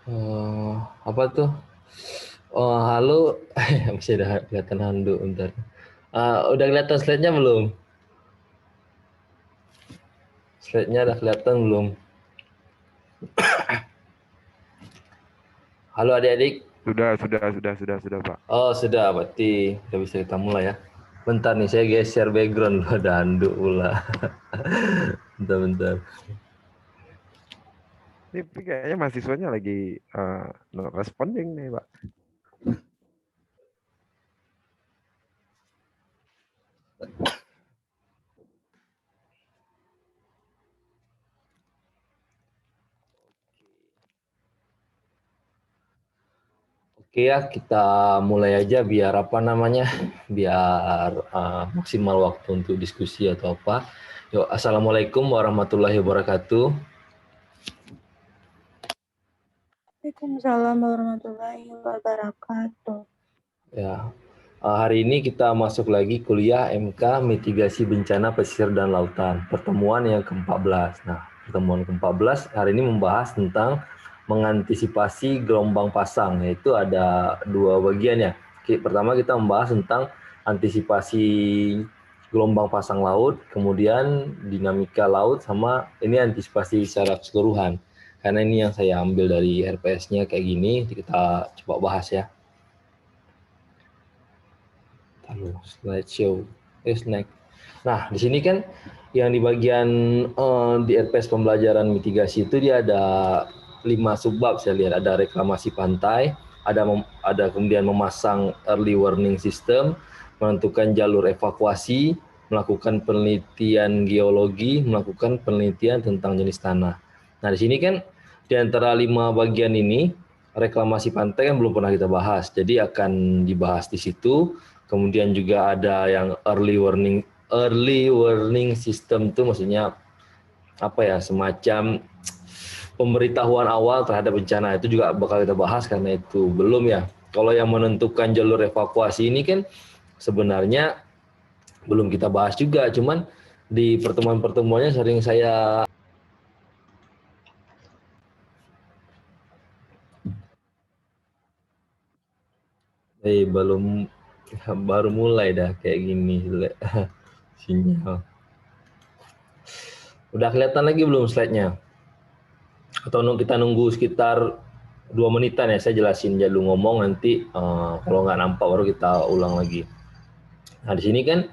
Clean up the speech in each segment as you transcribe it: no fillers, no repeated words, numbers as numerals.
Eh, apa tuh? Oh, halo. Masih ada kelihatan handuk bentar. Udah kelihatan slide-nya belum? Slide-nya udah kelihatan belum? Halo adik-adik. Sudah, Pak. Oh, sudah. Berarti udah bisa kita mulai ya. Bentar nih, saya geser background. Ada handuk pula. Bentar-bentar. Ini kayaknya mahasiswanya lagi no responding nih, Pak. Oke ya, kita mulai aja biar apa namanya? Biar maksimal waktu untuk diskusi atau apa. Yuk, Assalamualaikum warahmatullahi wabarakatuh. Waalaikumsalam warahmatullahi wabarakatuh. Ya, hari ini kita masuk lagi kuliah MK Mitigasi Bencana Pesisir dan Lautan, pertemuan yang ke-14. Nah, pertemuan ke-14 hari ini membahas tentang mengantisipasi gelombang pasang, yaitu ada dua bagian ya. Pertama kita membahas tentang antisipasi gelombang pasang laut, kemudian dinamika laut, sama ini antisipasi secara keseluruhan. Karena ini yang saya ambil dari RPS-nya kayak gini, kita coba bahas ya. Slideshow, next. Nah, di sini kan yang di bagian di RPS pembelajaran mitigasi itu dia ada 5 subbab saya lihat. Ada reklamasi pantai, ada kemudian memasang early warning system, menentukan jalur evakuasi, melakukan penelitian geologi, melakukan penelitian tentang jenis tanah. Nah, di sini kan di antara 5 bagian ini reklamasi pantai kan belum pernah kita bahas, jadi akan dibahas di situ. Kemudian juga ada yang early warning system itu maksudnya apa ya, semacam pemberitahuan awal terhadap bencana, itu juga bakal kita bahas karena itu belum ya. Kalau yang menentukan jalur evakuasi ini kan sebenarnya belum kita bahas juga, cuman di pertemuan-pertemuannya sering saya belum baru mulai dah kayak gini sinyal. Udah kelihatan lagi belum slide-nya? Atau kita nunggu sekitar 2 menitan ya, saya jelasin dulu ngomong, nanti kalau nggak nampak baru kita ulang lagi. Nah, di sini kan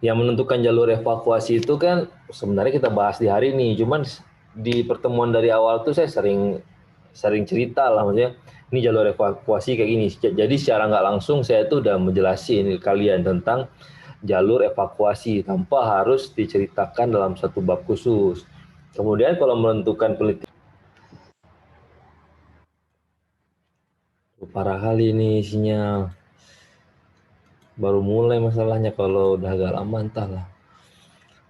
yang menentukan jalur evakuasi itu kan sebenarnya kita bahas di hari ini, cuman di pertemuan dari awal tuh saya sering cerita lah, maksudnya ini jalur evakuasi kayak gini. Jadi secara nggak langsung saya tuh udah menjelasin ke kalian tentang jalur evakuasi tanpa harus diceritakan dalam satu bab khusus. Kemudian kalau menentukan penelitian, parah kali ini sinyal. Baru mulai masalahnya, kalau udah agak lama entahlah.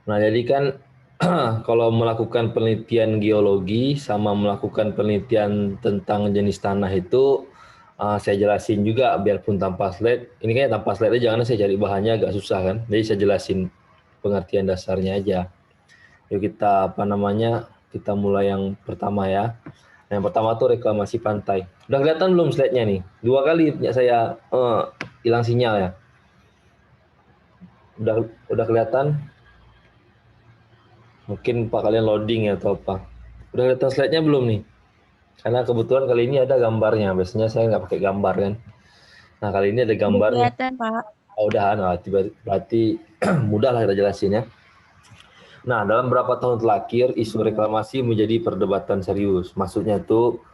Nah, jadi kan kalau melakukan penelitian geologi sama melakukan penelitian tentang jenis tanah itu saya jelasin juga biarpun tanpa slide. Ini kayak tanpa slide aja karena saya cari bahannya agak susah kan. Jadi saya jelasin pengertian dasarnya aja. Yuk kita apa namanya? Kita mulai yang pertama ya. Yang pertama tuh reklamasi pantai. Udah kelihatan belum slide-nya nih? 2 kali punya saya hilang sinyal ya. Udah kelihatan? Mungkin Pak kalian loading ya atau apa. Udah kelihatan slide-nya belum nih? Karena kebetulan kali ini ada gambarnya. Biasanya saya nggak pakai gambar kan. Nah, kali ini ada Udah gambarnya. kelihatan, Pak. Oh, udah, nah, berarti mudah lah kita jelasin ya. Nah, dalam beberapa tahun terakhir, isu reklamasi menjadi perdebatan serius. Maksudnya tuh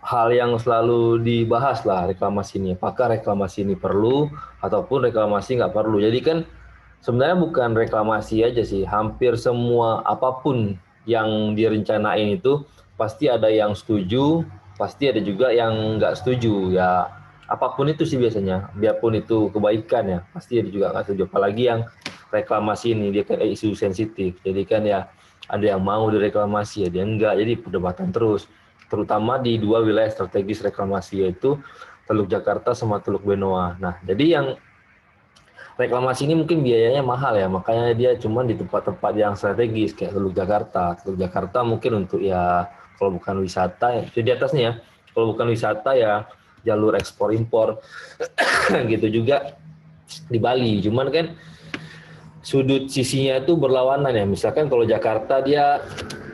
hal yang selalu dibahas lah reklamasi ini. Apakah reklamasi ini perlu ataupun reklamasi nggak perlu. Jadi kan sebenarnya bukan reklamasi aja sih. Hampir semua apapun yang direncanain itu pasti ada yang setuju, pasti ada juga yang nggak setuju. Ya apapun itu sih biasanya. Biarpun itu kebaikan ya, pasti ada juga nggak setuju. Apalagi yang reklamasi ini dia kan isu sensitif. Jadi kan ya ada yang mau direklamasi, ada yang enggak. Jadi perdebatan terus. Terutama di 2 wilayah strategis reklamasi, yaitu Teluk Jakarta sama Teluk Benoa. Nah, jadi yang reklamasi ini mungkin biayanya mahal ya, makanya dia cuma di tempat-tempat yang strategis kayak Teluk Jakarta. Teluk Jakarta mungkin untuk ya kalau bukan wisata, ya di atasnya ya, Kalau bukan wisata ya jalur ekspor impor gitu juga di Bali. Cuman kan sudut sisinya itu berlawanan ya. Misalkan kalau Jakarta dia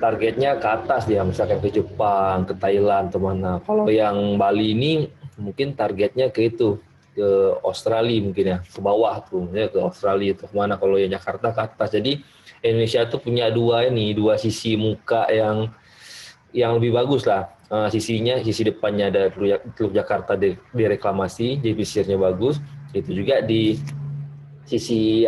targetnya ke atas dia, misalkan ke Jepang, ke Thailand, atau mana. Kalau yang Bali ini mungkin targetnya ke itu, ke Australia mungkin ya, ke bawah tuh, ya ke Australia atau kemana. Kalau yang Jakarta ke atas. Jadi Indonesia tuh punya dua sisi muka yang lebih bagus lah. Sisi depannya ada Teluk Jakarta direklamasi, jadi pesisirnya bagus. Itu juga di sisi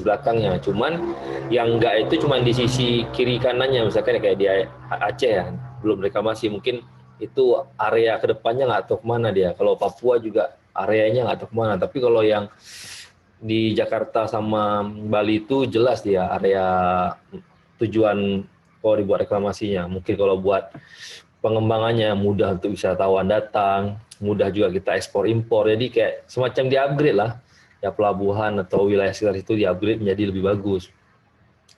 belakangnya. Cuman yang enggak itu cuman di sisi kiri kanannya, misalkan kayak di Aceh ya, belum reklamasi, mungkin itu area kedepannya nggak tahu kemana dia. Kalau Papua juga areanya nggak tahu kemana. Tapi kalau yang di Jakarta sama Bali itu jelas dia area tujuan kalau dibuat reklamasinya. Mungkin kalau buat pengembangannya mudah untuk wisatawan datang, mudah juga kita ekspor impor. Jadi kayak semacam di-upgrade lah. Ya pelabuhan atau wilayah sekitar itu di-upgrade menjadi lebih bagus.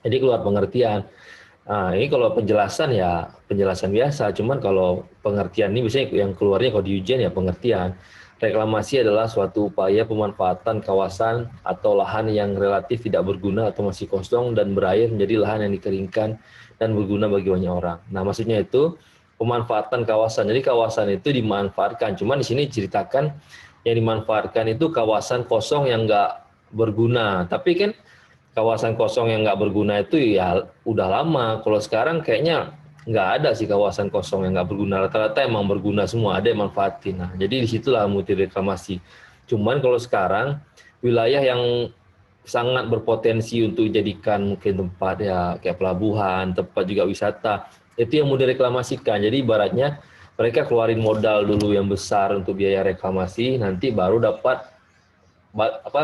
Jadi keluar pengertian. Nah, ini kalau penjelasan ya penjelasan biasa. Cuman kalau pengertian ini biasanya yang keluarnya kalau di ujian ya pengertian. Reklamasi adalah suatu upaya pemanfaatan kawasan atau lahan yang relatif tidak berguna atau masih kosong dan berair menjadi lahan yang dikeringkan dan berguna bagi banyak orang. Nah, maksudnya itu pemanfaatan kawasan. Jadi kawasan itu dimanfaatkan. Cuman di sini ceritakan yang dimanfaatkan itu kawasan kosong yang nggak berguna. Tapi kan kawasan kosong yang nggak berguna itu ya udah lama. Kalau sekarang kayaknya nggak ada sih kawasan kosong yang nggak berguna. Rata-rata emang berguna semua, ada yang manfaatin. Nah, jadi disitulah multi reklamasi. Cuman kalau sekarang wilayah yang sangat berpotensi untuk dijadikan mungkin tempat ya kayak pelabuhan, tempat juga wisata, itu yang mau direklamasikan. Jadi ibaratnya mereka keluarin modal dulu yang besar untuk biaya reklamasi, nanti baru dapat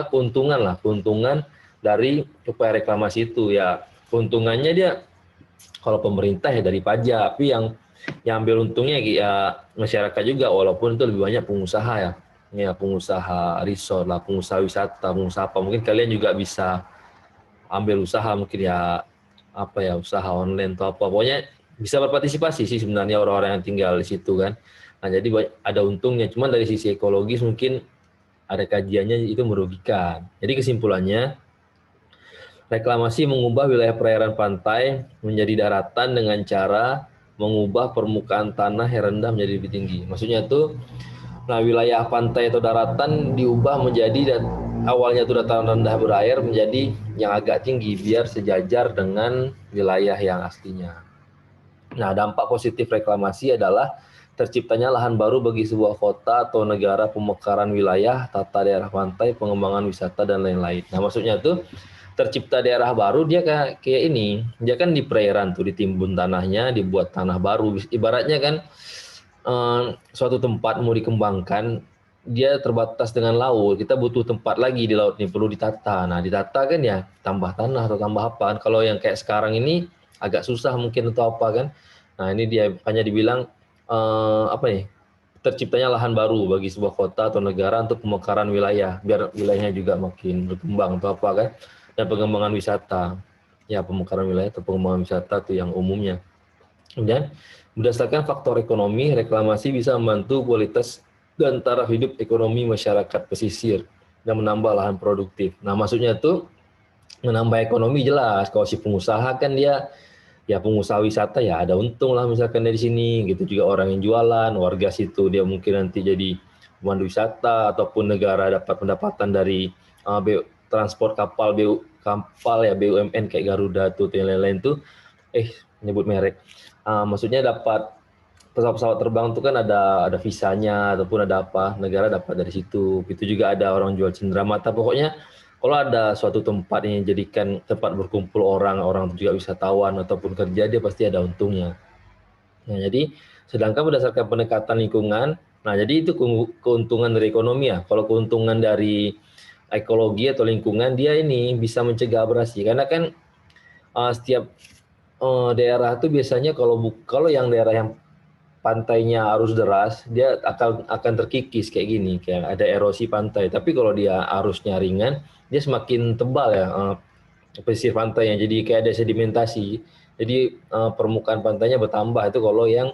keuntungan dari upaya reklamasi itu. Ya keuntungannya dia kalau pemerintah ya dari pajak, tapi yang ambil untungnya ya masyarakat juga, walaupun itu lebih banyak pengusaha ya pengusaha resort lah, pengusaha wisata, pengusaha apa, mungkin kalian juga bisa ambil usaha mungkin ya usaha online atau apa, pokoknya bisa berpartisipasi sih sebenarnya orang-orang yang tinggal di situ kan. Nah jadi ada untungnya, cuman dari sisi ekologis mungkin ada kajiannya itu merugikan. Jadi kesimpulannya, reklamasi mengubah wilayah perairan pantai menjadi daratan dengan cara mengubah permukaan tanah yang rendah menjadi lebih tinggi. Maksudnya itu, nah wilayah pantai atau daratan diubah menjadi awalnya itu dataran rendah berair menjadi yang agak tinggi biar sejajar dengan wilayah yang aslinya. Nah, dampak positif reklamasi adalah terciptanya lahan baru bagi sebuah kota atau negara, pemekaran wilayah, tata daerah pantai, pengembangan wisata, dan lain-lain. Nah, maksudnya tuh tercipta daerah baru, dia kayak ini, dia kan di perairan tuh, ditimbun tanahnya, dibuat tanah baru. Ibaratnya kan suatu tempat mau dikembangkan, dia terbatas dengan laut, kita butuh tempat lagi di laut ini, perlu ditata. Nah, ditata kan ya tambah tanah atau tambah apa. Kalau yang kayak sekarang ini agak susah mungkin atau apa kan. Nah, ini dia hanya dibilang terciptanya lahan baru bagi sebuah kota atau negara untuk pemekaran wilayah, biar wilayahnya juga makin berkembang atau apa kan. Dan pengembangan wisata, ya pemekaran wilayah atau pengembangan wisata itu yang umumnya. Kemudian berdasarkan faktor ekonomi, reklamasi bisa membantu kualitas dan taraf hidup ekonomi masyarakat pesisir dan menambah lahan produktif. Nah, maksudnya itu menambah ekonomi jelas. Kalau si pengusaha kan dia ya pengusaha wisata ya ada untung lah misalkan dari sini gitu, juga orang yang jualan, warga situ dia mungkin nanti jadi pemandu wisata, ataupun negara dapat pendapatan dari transport kapal ya BUMN kayak Garuda tuh yang lain-lain tuh nyebut merek. Maksudnya dapat pesawat-pesawat terbang itu kan ada visanya ataupun ada apa, negara dapat dari situ. Itu juga ada orang jual cenderamata. Pokoknya kalau ada suatu tempat yang dijadikan tempat berkumpul orang itu juga wisatawan ataupun kerja, dia pasti ada untungnya. Nah, jadi sedangkan berdasarkan pendekatan lingkungan, nah jadi itu keuntungan dari ekonomi ya. Kalau keuntungan dari ekologi atau lingkungan, dia ini bisa mencegah abrasi. Karena kan setiap daerah itu biasanya kalau yang daerah yang pantainya arus deras, dia akan terkikis kayak gini, kayak ada erosi pantai. Tapi kalau dia arusnya ringan, dia semakin tebal ya pesisir pantainya, jadi kayak ada sedimentasi. Jadi permukaan pantainya bertambah itu kalau yang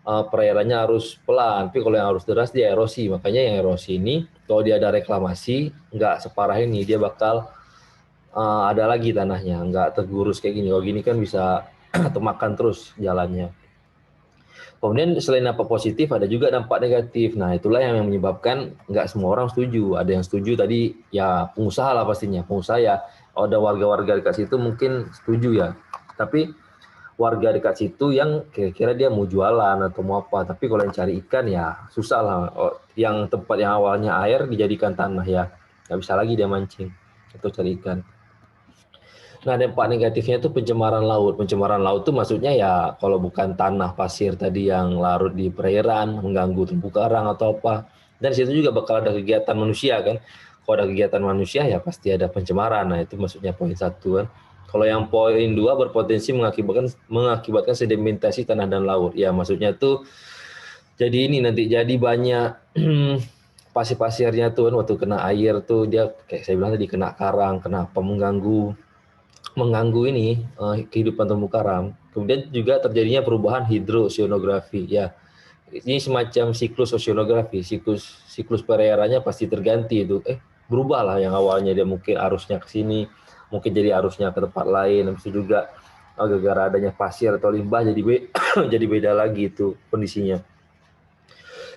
perairannya harus pelan, tapi kalau yang arus deras dia erosi. Makanya yang erosi ini kalau dia ada reklamasi nggak separah ini, dia bakal ada lagi tanahnya, nggak tergurus kayak gini. Kalau gini kan bisa termakan terus jalannya. Kemudian selain dampak positif ada juga dampak negatif. Nah itulah yang menyebabkan nggak semua orang setuju. Ada yang setuju tadi ya pengusaha lah pastinya, pengusaha ya. Ada warga-warga dekat situ mungkin setuju ya. Tapi warga dekat situ yang kira-kira dia mau jualan atau mau apa. Tapi kalau yang cari ikan ya susah lah. Yang tempat yang awalnya air dijadikan tanah ya. Nggak bisa lagi dia mancing atau cari ikan. Nah, dampak negatifnya itu pencemaran laut. Pencemaran laut itu maksudnya ya kalau bukan tanah pasir tadi yang larut di perairan, mengganggu terumbu karang atau apa. Dan di situ juga bakal ada kegiatan manusia kan. Kalau ada kegiatan manusia ya pasti ada pencemaran. Nah, itu maksudnya poin 1 kan. Kalau yang poin 2 berpotensi mengakibatkan sedimentasi tanah dan laut. Ya, maksudnya tuh jadi ini nanti jadi banyak pasir-pasirnya tuh kan waktu kena air tuh dia kayak saya bilang tadi kena karang, kena apa mengganggu ini kehidupan terumbu karang. Kemudian juga terjadinya perubahan hidrosionografi ya. Ini semacam siklus oceanografi, siklus perairannya pasti terganti itu. Berubah lah yang awalnya dia mungkin arusnya ke sini, mungkin jadi arusnya ke tempat lain. Habis itu juga gara-gara adanya pasir atau limbah jadi jadi beda lagi itu kondisinya.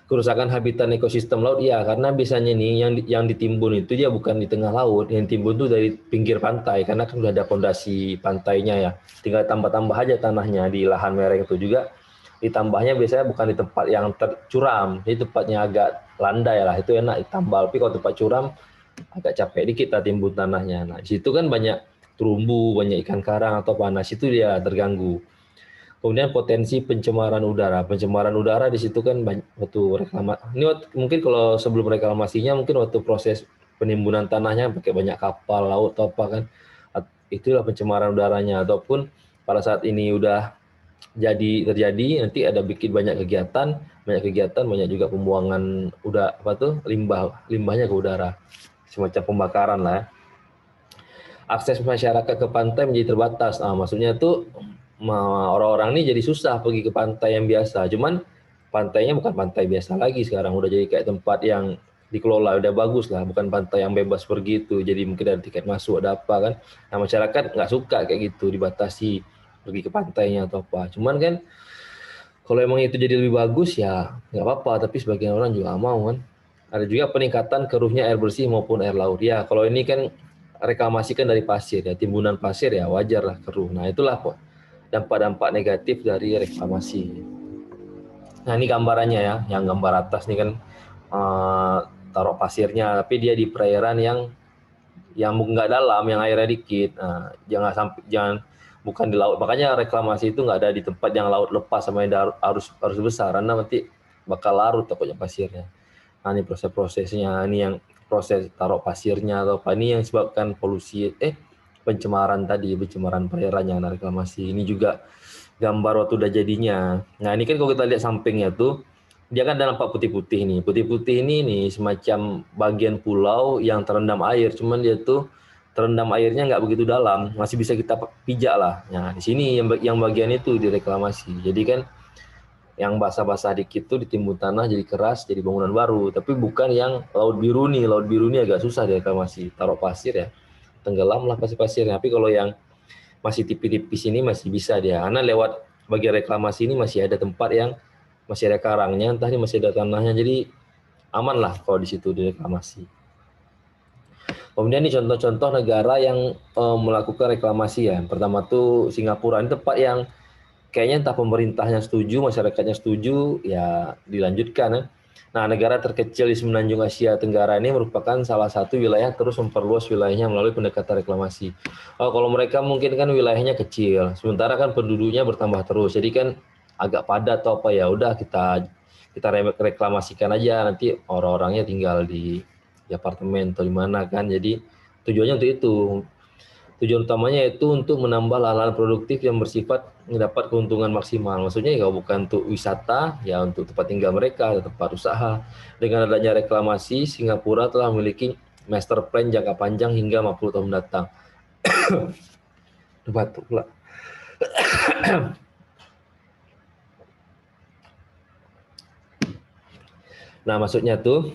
Kerusakan habitat ekosistem laut ya karena biasanya nih yang ditimbun itu dia bukan di tengah laut, yang ditimbun itu dari pinggir pantai karena kan sudah ada fondasi pantainya ya, tinggal tambah-tambah aja tanahnya di lahan mereng itu juga ditambahnya biasanya bukan di tempat yang tercuram, jadi tempatnya agak landai lah itu enak ditambal, tapi kalau tempat curam agak capek dikit lah timbun tanahnya. Nah di situ kan banyak terumbu, banyak ikan karang atau panas itu dia terganggu. Kemudian potensi pencemaran udara. Pencemaran udara di situ kan waktu reklamasi. Ini mungkin kalau sebelum reklamasinya mungkin waktu proses penimbunan tanahnya pakai banyak kapal laut atau apa kan. Itulah pencemaran udaranya ataupun pada saat ini udah terjadi nanti ada bikin banyak kegiatan, banyak juga pembuangan limbahnya ke udara. Semacam pembakaran lah ya. Akses masyarakat ke pantai menjadi terbatas. Nah, maksudnya tuh orang-orang ini jadi susah pergi ke pantai yang biasa. Cuman pantainya bukan pantai biasa lagi sekarang, udah jadi kayak tempat yang dikelola, udah bagus lah, bukan pantai yang bebas pergi itu. Jadi mungkin ada tiket masuk, ada apa kan. Nah masyarakat nggak suka kayak gitu, dibatasi pergi ke pantainya atau apa. Cuman kan kalau emang itu jadi lebih bagus ya nggak apa-apa, tapi sebagian orang juga nggak mau kan. Ada juga peningkatan keruhnya air bersih maupun air laut. Ya kalau ini kan reklamasi kan dari pasir ya, timbunan pasir ya wajar lah keruh. Nah itulah dampak-dampak negatif dari reklamasi. Nah ini gambarannya ya, yang gambar atas nih kan taruh pasirnya, tapi dia di perairan yang nggak dalam, yang airnya dikit. Nah, jangan bukan di laut. Makanya reklamasi itu nggak ada di tempat yang laut lepas sama yang arus besar, karena nanti bakal larut takutnya pasirnya. Nah ini proses-prosesnya, ini yang proses taruh pasirnya atau apa ini yang sebabkan polusi pencemaran perairan yang reklamasi. Ini juga gambar waktu udah jadinya. Nah ini kan kalau kita lihat sampingnya tuh dia kan ada nampak putih-putih nih. Putih-putih ini nih semacam bagian pulau yang terendam air, cuman dia tuh terendam airnya nggak begitu dalam, masih bisa kita pijak lah. Nah di sini yang bagian itu direklamasi. Jadi kan yang basah-basah dikit tuh ditimbun tanah jadi keras, jadi bangunan baru. Tapi bukan yang laut biru nih. Laut biru nih agak susah direklamasi. Taruh pasir ya, tenggelam lah pasir-pasirnya. Tapi kalau yang masih tipis-tipis ini masih bisa dia. Karena lewat bagian reklamasi ini masih ada tempat yang masih ada karangnya, entah ini masih ada tanahnya. Jadi aman lah kalau di situ direklamasi. Kemudian ini contoh-contoh negara yang melakukan reklamasi ya. Pertama tuh Singapura, ini tempat yang kayaknya entah pemerintahnya setuju, masyarakatnya setuju, ya dilanjutkan ya. Nah, negara terkecil di semenanjung Asia Tenggara ini merupakan salah satu wilayah terus memperluas wilayahnya melalui pendekatan reklamasi. Kalau mereka mungkin kan wilayahnya kecil, sementara kan penduduknya bertambah terus, jadi kan agak padat atau apa ya. Udah kita reklamasikan aja, nanti orang-orangnya tinggal di apartemen atau di mana kan. Jadi tujuannya untuk itu. Tujuan utamanya itu untuk menambah lahan produktif yang bersifat mendapat keuntungan maksimal. Maksudnya ya bukan untuk wisata, ya untuk tempat tinggal mereka, tempat usaha. Dengan adanya reklamasi, Singapura telah memiliki master plan jangka panjang hingga 50 tahun mendatang. Batuk pula. Nah, maksudnya tuh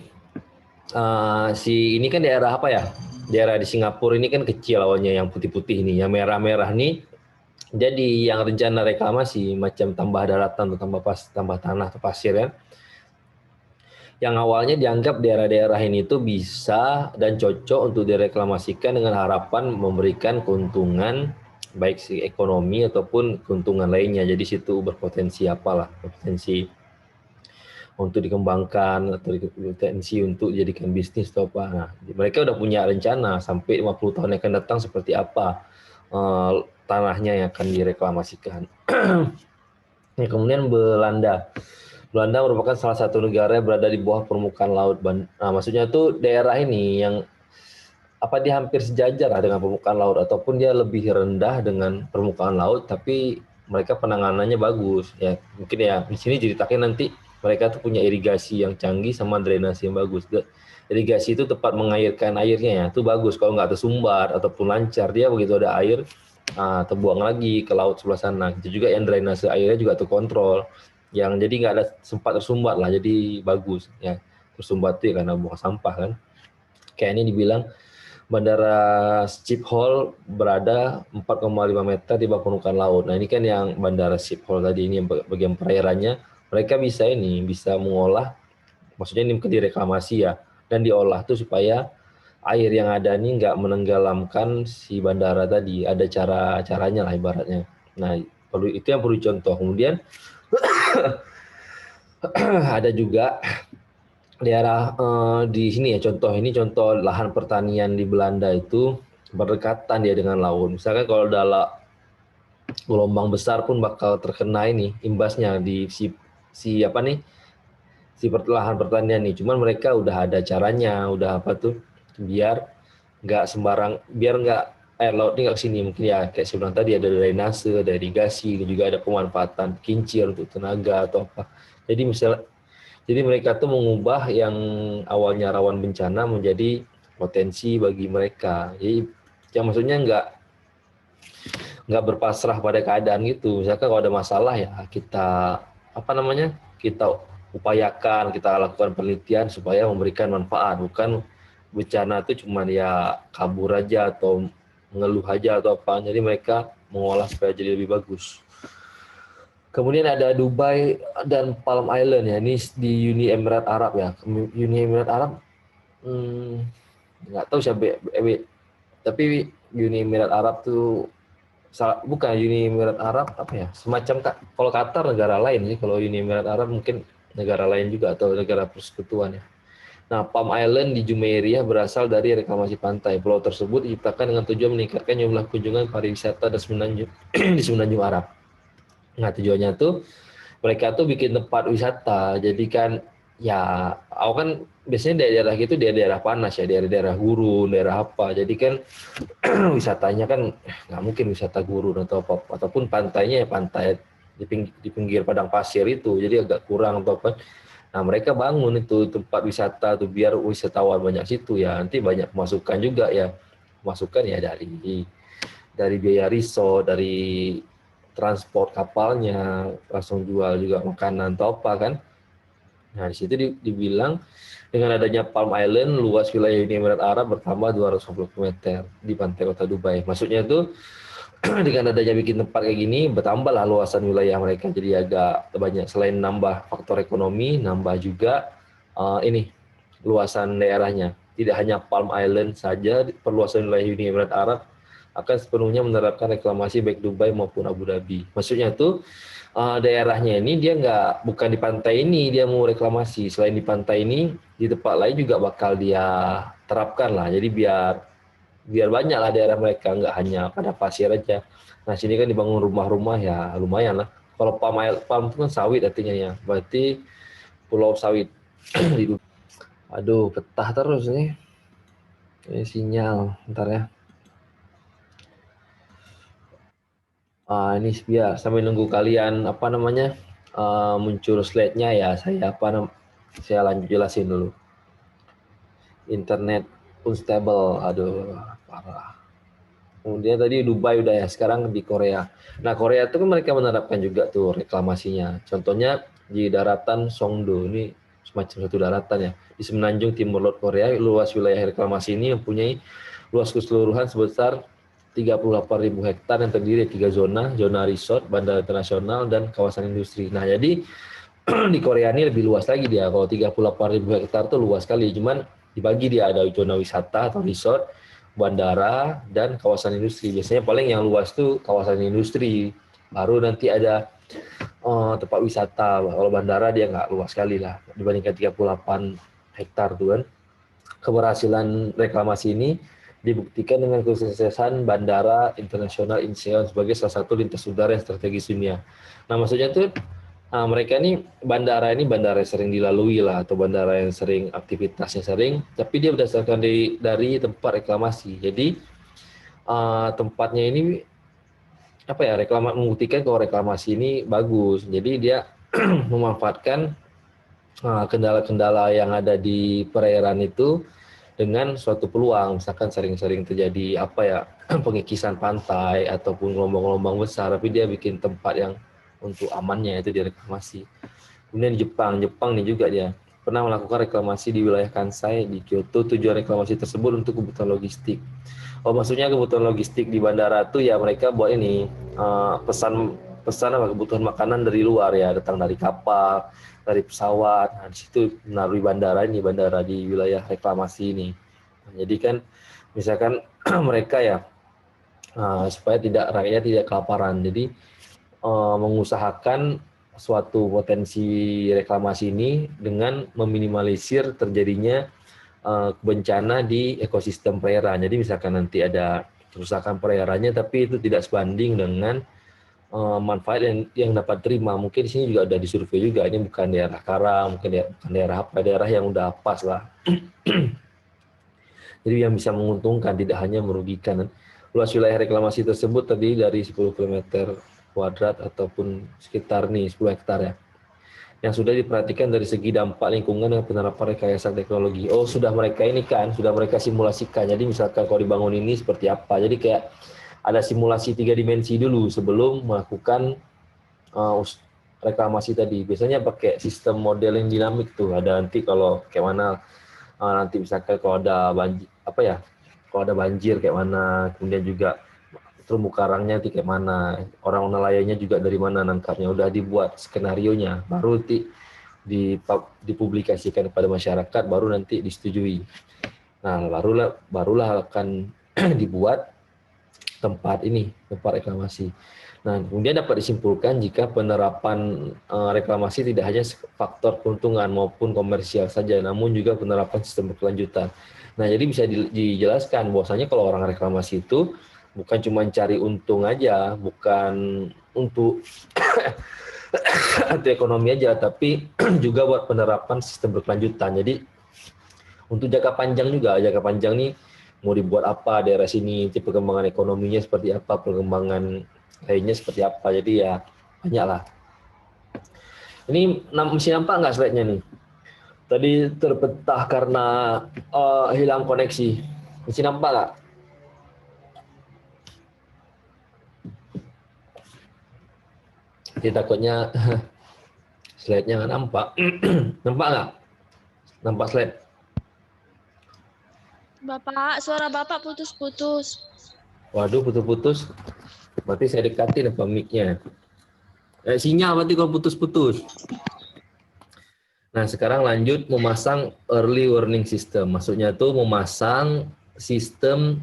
si ini kan daerah apa ya? Daerah di Singapura ini kan kecil awalnya, yang putih-putih nih, yang merah-merah nih. Jadi yang rencana reklamasi macam tambah daratan atau tambah tanah atau pasir ya. Yang awalnya dianggap daerah-daerah ini tuh bisa dan cocok untuk direklamasikan dengan harapan memberikan keuntungan baik si ekonomi ataupun keuntungan lainnya. Jadi situ berpotensi apalah, berpotensi untuk dikembangkan atau potensi untuk dijadikan bisnis atau apa. Nah, mereka udah punya rencana sampai 50 tahun yang akan datang seperti apa tanahnya yang akan direklamasikan. Nah, kemudian Belanda. Belanda merupakan salah satu negara yang berada di bawah permukaan laut. Nah, maksudnya tuh daerah ini yang apa dia hampir sejajar lah dengan permukaan laut ataupun dia lebih rendah dengan permukaan laut, tapi mereka penanganannya bagus ya. Mungkin ya di sini ceritakan nanti mereka tuh punya irigasi yang canggih sama drainasi yang bagus. Irigasi itu tepat mengairkan airnya ya, itu bagus. Kalau nggak tersumbat ataupun lancar, dia begitu ada air terbuang lagi ke laut sebelah sana. Itu juga yang drainase airnya juga terkontrol, yang jadi nggak ada sempat tersumbat lah, jadi bagus ya. Tersumbat itu ya karena buang sampah kan. Kayak ini dibilang Bandara Schiphol berada 4,5 meter di bawah permukaan laut. Nah, ini kan yang Bandara Schiphol tadi, ini yang bagian perairannya. Mereka bisa mengolah, maksudnya ini mungkin direklamasi ya, dan diolah tuh supaya air yang ada ini nggak menenggelamkan si bandara tadi. Ada caranya lah ibaratnya. Nah, itu yang perlu contoh. Kemudian ada juga daerah di sini ya, contoh lahan pertanian di Belanda itu berdekatan dia dengan laut. Misalkan kalau dalam gelombang besar pun bakal terkena ini imbasnya di si apa nih, si lahan pertanian nih. Cuman mereka udah ada caranya, udah apa tuh, biar nggak sembarang, biar nggak air laut ini nggak kesini. Mungkin ya kayak saya bilang tadi, ada drainase, ada irigasi, dan juga ada pemanfaatan kincir untuk tenaga atau apa. Jadi mereka tuh mengubah yang awalnya rawan bencana menjadi potensi bagi mereka. Jadi yang maksudnya nggak berpasrah pada keadaan gitu. Misalkan kalau ada masalah ya kita kita upayakan, kita lakukan penelitian supaya memberikan manfaat. Bukan bencana itu cuma ya kabur aja atau mengeluh aja atau apa. Jadi mereka mengolah supaya jadi lebih bagus. Kemudian ada Dubai dan Palm Island ya, ini di Uni Emirat Arab ya. Uni Emirat Arab, nggak tahu siapa, tapi Uni Emirat Arab tuh bukan Uni Emirat Arab apa ya? Semacam kalau Qatar negara lain sih, kalau Uni Emirat Arab mungkin negara lain juga atau negara persekutuan ya. Nah, Palm Island di Jumeirah berasal dari reklamasi pantai. Pulau tersebut diciptakan dengan tujuan meningkatkan jumlah kunjungan pariwisata di Semenanjung Arab. Nah, tujuannya tuh mereka tuh bikin tempat wisata. Jadi kan ya, aku kan biasanya daerah gitu daerah panas ya, daerah gurun, daerah apa. Jadi kan wisatanya kan nggak mungkin wisata gurun atau apa, ataupun pantainya ya pantai di pinggir padang pasir itu. Jadi agak kurang atau apa. Nah, mereka bangun itu tempat wisata tuh biar wisatawan banyak situ ya. Nanti banyak pemasukan juga ya. Pemasukan ya dari biaya resort, dari transport kapalnya, langsung jual juga makanan atau apa kan. Nah, di situ dibilang dengan adanya Palm Island, luas wilayah Uni Emirat Arab bertambah 250 km di pantai kota Dubai. Maksudnya itu dengan adanya bikin tempat kayak gini, bertambahlah luasan wilayah mereka. Jadi agak banyak, selain nambah faktor ekonomi, nambah juga ini luasan daerahnya. Tidak hanya Palm Island saja, perluasan wilayah Uni Emirat Arab akan sepenuhnya menerapkan reklamasi baik Dubai maupun Abu Dhabi. Maksudnya tuh daerahnya ini dia bukan di pantai ini dia mau reklamasi. Selain di pantai ini, di tempat lain juga bakal dia terapkan lah. Jadi biar banyak lah daerah mereka, nggak hanya pada pasir aja. Nah, sini kan dibangun rumah-rumah ya lumayan lah. Kalau palm itu kan sawit artinya ya. Berarti pulau sawit di Dubai. Aduh, petah terus nih. Ini sinyal, ntar ya. Ini biar sambil nunggu kalian muncul slide-nya ya, saya lanjut jelasin dulu. Internet unstable, aduh parah. Kemudian tadi Dubai udah ya, sekarang di Korea. Nah, Korea itu kan mereka menerapkan juga tuh reklamasinya. Contohnya di daratan Songdo, ini semacam satu daratan ya. Di semenanjung timur Laut Korea, luas wilayah reklamasi ini mempunyai luas keseluruhan sebesar 38.000 hektar yang terdiri dari 3 zona resort, bandara internasional, dan kawasan industri. Nah, jadi di Korea ini lebih luas lagi dia. Kalau 38.000 hektar itu luas sekali, cuman dibagi dia ada zona wisata atau resort, bandara, dan kawasan industri. Biasanya paling yang luas tuh kawasan industri, baru nanti ada tempat wisata. Kalau bandara dia nggak luas sekali lah dibandingkan 38 hektar tuh kan. Keberhasilan reklamasi ini dibuktikan dengan kesuksesan Bandara Internasional Incheon sebagai salah satu lintas udara yang strategis dunia. Nah, maksudnya tuh mereka ini bandara yang sering dilalui lah, atau bandara yang sering aktivitasnya sering, tapi dia berdasarkan dari tempat reklamasi. Jadi tempatnya ini membuktikan kalau reklamasi ini bagus. Jadi dia memanfaatkan kendala-kendala yang ada di perairan itu dengan suatu peluang. Misalkan sering-sering terjadi pengikisan pantai ataupun gelombang-gelombang besar, tapi dia bikin tempat yang untuk amannya itu direklamasi. Kemudian di Jepang nih juga dia pernah melakukan reklamasi di wilayah Kansai di Kyoto. Tujuan reklamasi tersebut untuk kebutuhan logistik. Maksudnya kebutuhan logistik di bandara tuh ya mereka buat ini pesan kebutuhan makanan dari luar ya, datang dari kapal, dari pesawat. Nah, di situ melalui bandara di wilayah reklamasi ini. Nah, jadi kan misalkan mereka ya supaya rakyat tidak kelaparan. Jadi mengusahakan suatu potensi reklamasi ini dengan meminimalisir terjadinya bencana di ekosistem perairan. Jadi misalkan nanti ada kerusakan perairannya, tapi itu tidak sebanding dengan manfaat yang dapat terima. Mungkin di sini juga ada disurvei juga, ini bukan daerah karang, bukan daerah yang udah pas lah. Jadi yang bisa menguntungkan, tidak hanya merugikan. Luas wilayah reklamasi tersebut terdiri dari 10 km kuadrat ataupun sekitar 10 hektar ya, yang sudah diperhatikan dari segi dampak lingkungan dan penerapan rekayasa teknologi. Sudah mereka simulasikan. Jadi misalkan kalau dibangun ini seperti apa. Jadi kayak ada simulasi 3 dimensi dulu sebelum melakukan reklamasi tadi. Biasanya pakai sistem modeling dinamik tuh. Ada nanti kalau kayak mana nanti misalkan kalau ada banjir kayak mana, kemudian juga terumbu karangnya nanti kayak mana, orang nelayannya juga dari mana nangkapnya, udah dibuat skenarionya, baru dipublikasikan kepada masyarakat, baru nanti disetujui. Nah, barulah akan dibuat tempat reklamasi. Nah, kemudian dapat disimpulkan jika penerapan reklamasi tidak hanya faktor keuntungan maupun komersial saja, namun juga penerapan sistem berkelanjutan. Nah, jadi bisa dijelaskan bahwasanya kalau orang reklamasi itu bukan cuma cari untung aja, bukan untuk ekonomi aja, tapi juga buat penerapan sistem berkelanjutan. Jadi untuk jangka panjang juga, jangka panjang nih mau dibuat apa daerah sini, perkembangan ekonominya seperti apa, perkembangan lainnya seperti apa. Jadi ya banyak lah. Ini masih nampak nggak slide-nya nih? Tadi terpecah karena hilang koneksi. Masih nampak nggak? Jadi takutnya slide-nya nggak nampak. Nampak nggak? Nampak slide? Bapak, suara Bapak putus-putus. Waduh, putus-putus. Berarti saya dekatin apa mic-nya. Sinyal berarti kalau putus-putus. Nah, sekarang lanjut memasang early warning system. Maksudnya tuh memasang sistem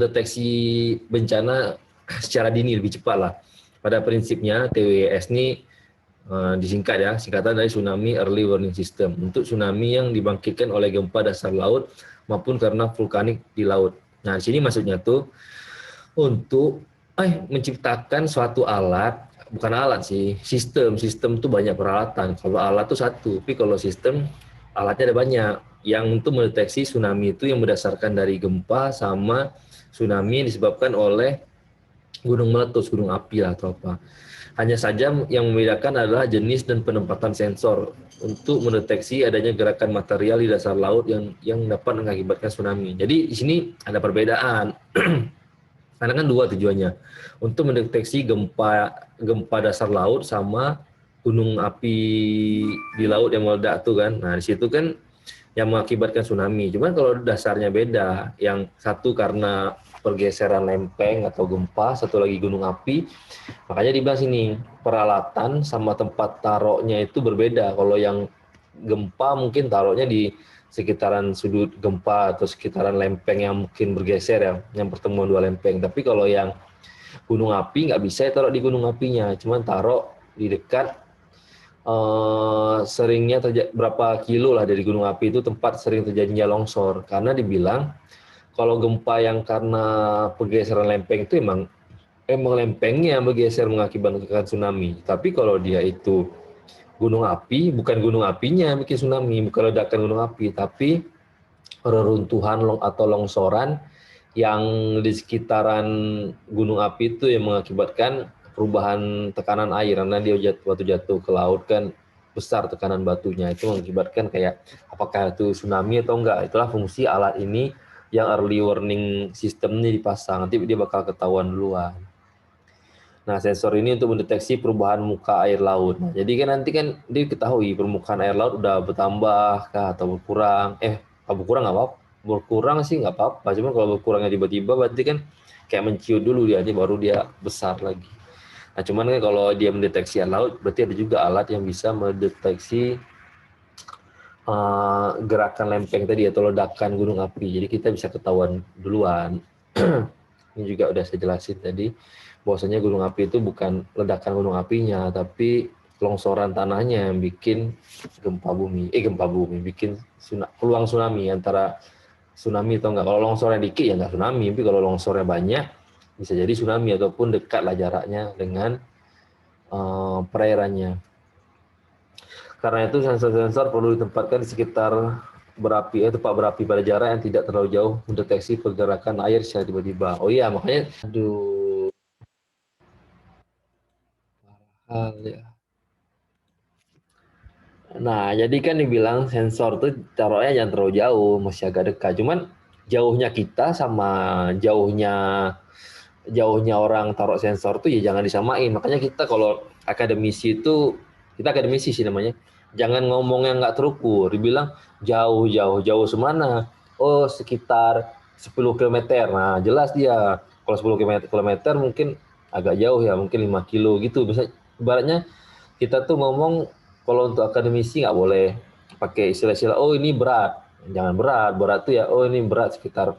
deteksi bencana secara dini, lebih cepat lah. Pada prinsipnya TWS ini disingkat ya, singkatan dari Tsunami Early Warning System, untuk tsunami yang dibangkitkan oleh gempa dasar laut maupun karena vulkanik di laut. Nah, di sini maksudnya tuh untuk menciptakan suatu alat, bukan alat sih, sistem tuh banyak peralatan. Kalau alat tuh satu, tapi kalau sistem alatnya ada banyak. Yang untuk mendeteksi tsunami itu yang berdasarkan dari gempa sama tsunami yang disebabkan oleh gunung meletus, gunung api lah atau apa. Hanya saja yang membedakan adalah jenis dan penempatan sensor untuk mendeteksi adanya gerakan material di dasar laut yang dapat mengakibatkan tsunami. Jadi di sini ada perbedaan. Karena kan dua tujuannya, untuk mendeteksi gempa dasar laut sama gunung api di laut yang meledak tuh kan. Nah, di situ kan yang mengakibatkan tsunami. Cuman kalau dasarnya beda, yang satu karena pergeseran lempeng atau gempa, satu lagi gunung api. Makanya dibilang sini peralatan sama tempat taruhnya itu berbeda. Kalau yang gempa mungkin taruhnya di sekitaran sudut gempa atau sekitaran lempeng yang mungkin bergeser ya, yang pertemuan dua lempeng. Tapi kalau yang gunung api nggak bisa taruh di gunung apinya, cuman taruh di dekat seringnya berapa kilo lah dari gunung api itu tempat sering terjadinya longsor. Karena dibilang kalau gempa yang karena pergeseran lempeng itu emang lempengnya yang bergeser mengakibatkan tsunami. Tapi kalau dia itu gunung api, bukan gunung apinya yang bikin tsunami, bukan ledakan gunung api, tapi reruntuhan atau longsoran yang di sekitaran gunung api itu yang mengakibatkan perubahan tekanan air. Karena dia waktu jatuh ke laut kan besar tekanan batunya, itu mengakibatkan kayak apakah itu tsunami atau enggak. Itulah fungsi alat ini yang early warning system ini dipasang, nanti dia bakal ketahuan duluan. Nah, sensor ini untuk mendeteksi perubahan muka air laut. Nah, jadi kan nanti kan diketahui permukaan air laut udah bertambah kah atau berkurang. Kalau berkurang nggak apa-apa. Berkurang sih nggak apa-apa. Cuma kalau berkurangnya tiba-tiba berarti kan kayak menciut dulu dia, baru dia besar lagi. Nah, cuman kan kalau dia mendeteksi air laut, berarti ada juga alat yang bisa mendeteksi gerakan lempeng tadi atau ledakan gunung api. Jadi kita bisa ketahuan duluan. Ini juga udah saya jelasin tadi. Bahwasanya gunung api itu bukan ledakan gunung apinya, tapi longsoran tanahnya yang bikin gempa bumi, bikin peluang tsunami, antara tsunami atau enggak. Kalau longsornya dikit ya enggak tsunami, tapi kalau longsornya banyak bisa jadi tsunami ataupun dekat lah jaraknya dengan perairannya. Karena itu sensor-sensor perlu ditempatkan di sekitar tempat berapi pada jarak yang tidak terlalu jauh mendeteksi pergerakan air secara tiba-tiba. Oh iya, makanya ya. Nah, jadi kan dibilang sensor tuh taruhnya jangan terlalu jauh, masih agak dekat. Cuman jauhnya kita sama jauhnya orang taruh sensor tuh ya jangan disamain. Makanya kita kalau akademisi itu, kita akademisi sih namanya, jangan ngomong yang nggak terukur. Dibilang jauh semana? Oh, sekitar 10 km. Nah, jelas dia. Kalau 10 km mungkin agak jauh ya, mungkin 5 kilo gitu. Bisa ibaratnya kita tuh ngomong kalau untuk akademisi nggak boleh pakai istilah-istilah, oh ini berat. Jangan berat tuh ya, oh ini berat sekitar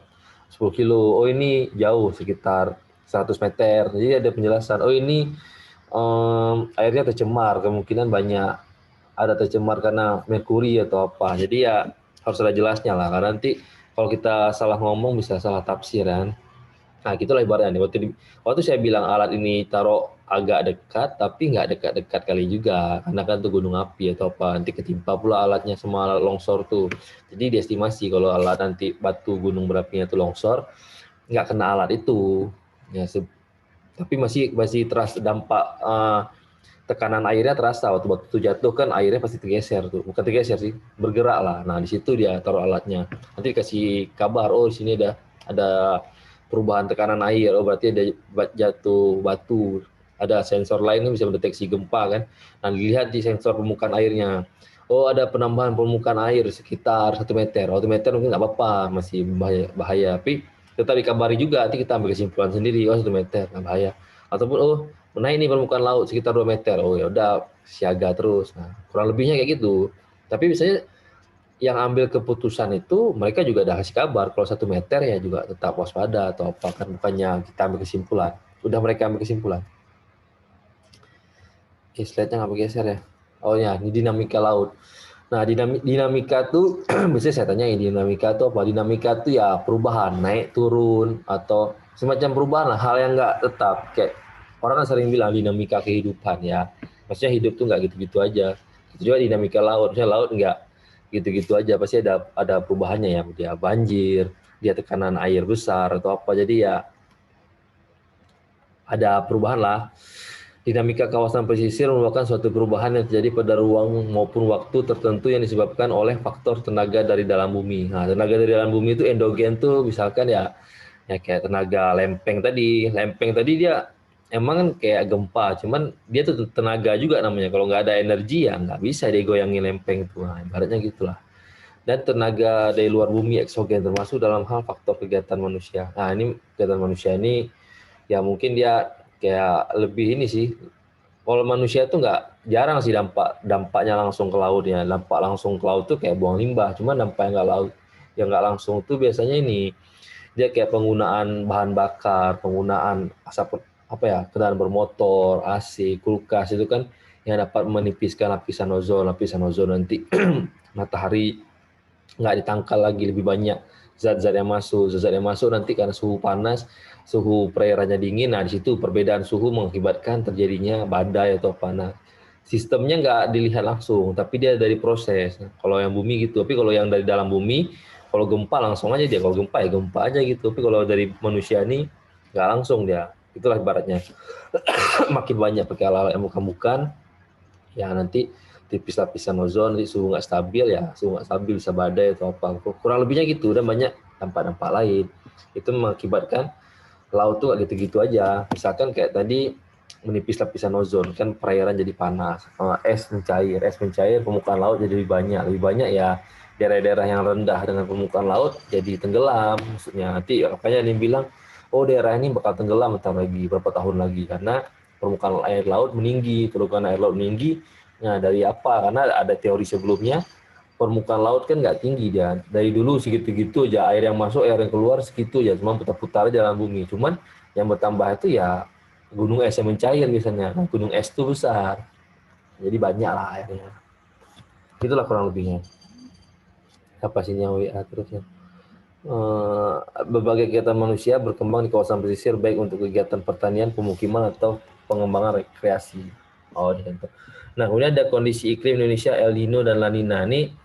10 kilo, oh ini jauh sekitar 100 meter. Jadi ada penjelasan, oh ini airnya tercemar, kemungkinan banyak ada tercemar karena merkuri atau apa. Jadi ya harus ada jelasnya lah, karena nanti kalau kita salah ngomong bisa salah tafsir kan. Nah, gitulah ibaratnya. Waktu saya bilang alat ini taruh agak dekat, tapi nggak dekat-dekat kali juga. Karena kan itu gunung api atau apa. Nanti ketimpa pula alatnya sama alat longsor tuh. Jadi diestimasi kalau alat nanti batu gunung berapinya itu longsor, nggak kena alat itu. Ya, tapi masih terasa dampak tekanan airnya terasa. Waktu batu itu jatuh kan airnya pasti tergeser tuh. Bukan tergeser sih, bergerak lah. Nah, di situ dia taruh alatnya. Nanti dikasih kabar, oh di sini ada perubahan tekanan air, oh berarti ada jatuh batu. Ada sensor lain yang bisa mendeteksi gempa kan. Nah, dilihat di sensor permukaan airnya. Oh, ada penambahan permukaan air sekitar 1 meter. 1 meter mungkin nggak apa-apa, masih bahaya. Tapi tetap dikabari juga, nanti kita ambil kesimpulan sendiri, oh 1 meter, nggak bahaya. Ataupun, oh menaik nih permukaan laut sekitar 2 meter. Oh ya udah, siaga terus. Nah, kurang lebihnya kayak gitu. Tapi biasanya yang ambil keputusan itu mereka juga udah kasih kabar kalau 1 meter ya juga tetap waspada atau apa, kan bukannya kita ambil kesimpulan, udah mereka ambil kesimpulan. Slide-nya nggak bergeser ya. Oh ya, ini dinamika laut. Nah, dinamika tuh biasanya saya tanya ini dinamika itu apa? Dinamika itu ya perubahan, naik turun atau semacam perubahan lah, hal yang nggak tetap. Kayak orang kan sering bilang dinamika kehidupan ya. Maksudnya hidup tuh nggak gitu-gitu aja. Itu juga dinamika laut. Maksudnya laut nggak gitu-gitu aja, pasti ada perubahannya ya, dia banjir, dia tekanan air besar atau apa, jadi ya ada perubahan lah. Dinamika kawasan pesisir merupakan suatu perubahan yang terjadi pada ruang maupun waktu tertentu yang disebabkan oleh faktor tenaga dari dalam bumi. Nah, tenaga dari dalam bumi itu endogen tuh misalkan ya kayak tenaga lempeng tadi dia emang kan kayak gempa, cuman dia tuh tenaga juga namanya. Kalau nggak ada energi ya nggak bisa dia goyangin lempeng itu. Nah, ibaratnya gitulah. Dan tenaga dari luar bumi eksogen termasuk dalam hal faktor kegiatan manusia. Nah ini kegiatan manusia ini ya mungkin dia kayak lebih ini sih. Kalau manusia tuh nggak jarang sih dampaknya langsung ke laut ya. Dampak langsung ke laut tuh kayak buang limbah. Cuma dampak yang nggak langsung tuh biasanya ini dia kayak penggunaan bahan bakar, penggunaan asap apa ya, kendaraan bermotor, AC, kulkas itu kan yang dapat menipiskan lapisan ozon nanti matahari nggak ditangkal lagi lebih banyak zat-zat yang masuk nanti karena suhu panas, suhu perairannya dingin. Nah di situ perbedaan suhu mengakibatkan terjadinya badai atau panas. Sistemnya nggak dilihat langsung, tapi dia dari proses. Kalau yang bumi gitu, tapi kalau yang dari dalam bumi, kalau gempa langsung aja dia. Kalau gempa ya gempa aja gitu. Tapi kalau dari manusia ini nggak langsung dia. Itulah ibaratnya. Makin banyak pakai alat-alat yang bukan-bukan, ya nanti tipis lapisan ozon, nanti suhu nggak stabil bisa badai atau apa. Kurang lebihnya gitu. Dan banyak dampak-dampak lain. Itu mengakibatkan laut tuh gak gitu-gitu aja. Misalkan kayak tadi menipis lapisan ozon, kan perairan jadi panas, es mencair, permukaan laut jadi lebih banyak ya daerah-daerah yang rendah dengan permukaan laut jadi tenggelam. Maksudnya nanti makanya dia bilang, oh daerah ini bakal tenggelam entar lagi berapa tahun lagi karena permukaan air laut meninggi. Nah dari apa? Karena ada teori sebelumnya permukaan laut kan nggak tinggi dia. Dari dulu segitu-gitu aja, air yang masuk, air yang keluar segitu aja, cuma putar-putar aja dalam bumi. Cuman yang bertambah itu ya gunung es yang mencair biasanya. Nah, gunung es itu besar, jadi banyak lah airnya. Itulah kurang lebihnya. Apa sih yang WA terusnya? Berbagai kegiatan manusia berkembang di kawasan pesisir baik untuk kegiatan pertanian, pemukiman atau pengembangan rekreasi. Oh, gitu. Nah, kemudian ada kondisi iklim Indonesia El Nino dan La Nina. Ini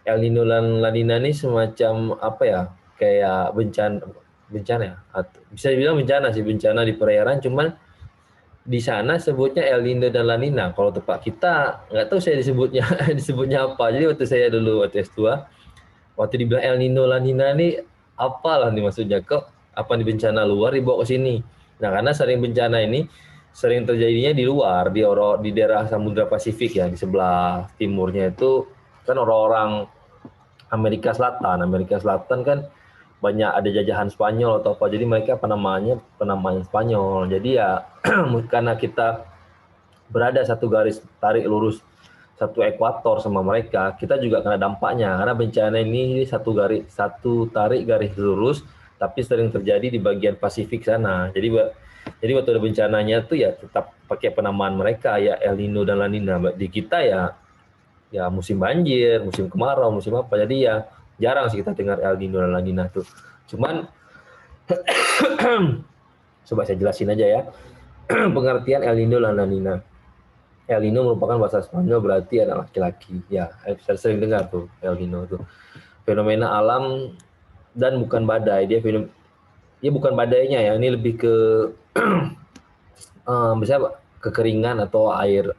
El Nino dan La Nina ini semacam apa ya? Kayak bencana ya. Bisa dibilang bencana di perairan, cuman di sana sebutnya El Nino dan La Nina. Kalau tempat kita nggak tahu saya disebutnya apa. Jadi waktu S2 waktu dibilang El Nino La Nina ini apalah nih maksudnya, kok apa nih bencana luar dibawa ke sini. Nah, karena bencana ini sering terjadinya di luar, di daerah Samudra Pasifik ya, di sebelah timurnya itu kan orang-orang Amerika Selatan. Amerika Selatan kan banyak ada jajahan Spanyol atau apa. Jadi mereka penamaan Spanyol. Jadi ya karena kita berada satu garis tarik lurus, satu ekuator sama mereka, kita juga kena dampaknya karena bencana ini satu tarik garis lurus tapi sering terjadi di bagian Pasifik sana. Jadi waktu ada bencananya tuh ya tetap pakai penamaan mereka ya El Nino dan La Nina. Di kita ya musim banjir, musim kemarau, musim apa. Jadi ya jarang sih kita dengar El Nino dan La Nina tuh. Cuman coba saya jelasin aja ya. Pengertian El Nino dan La Nina. El Nino merupakan bahasa Spanyol berarti anak laki-laki. Ya, saya sering dengar tuh El Nino tuh. Fenomena alam dan bukan badai. Dia bukan badainya ya. Ini lebih ke misalnya kekeringan atau air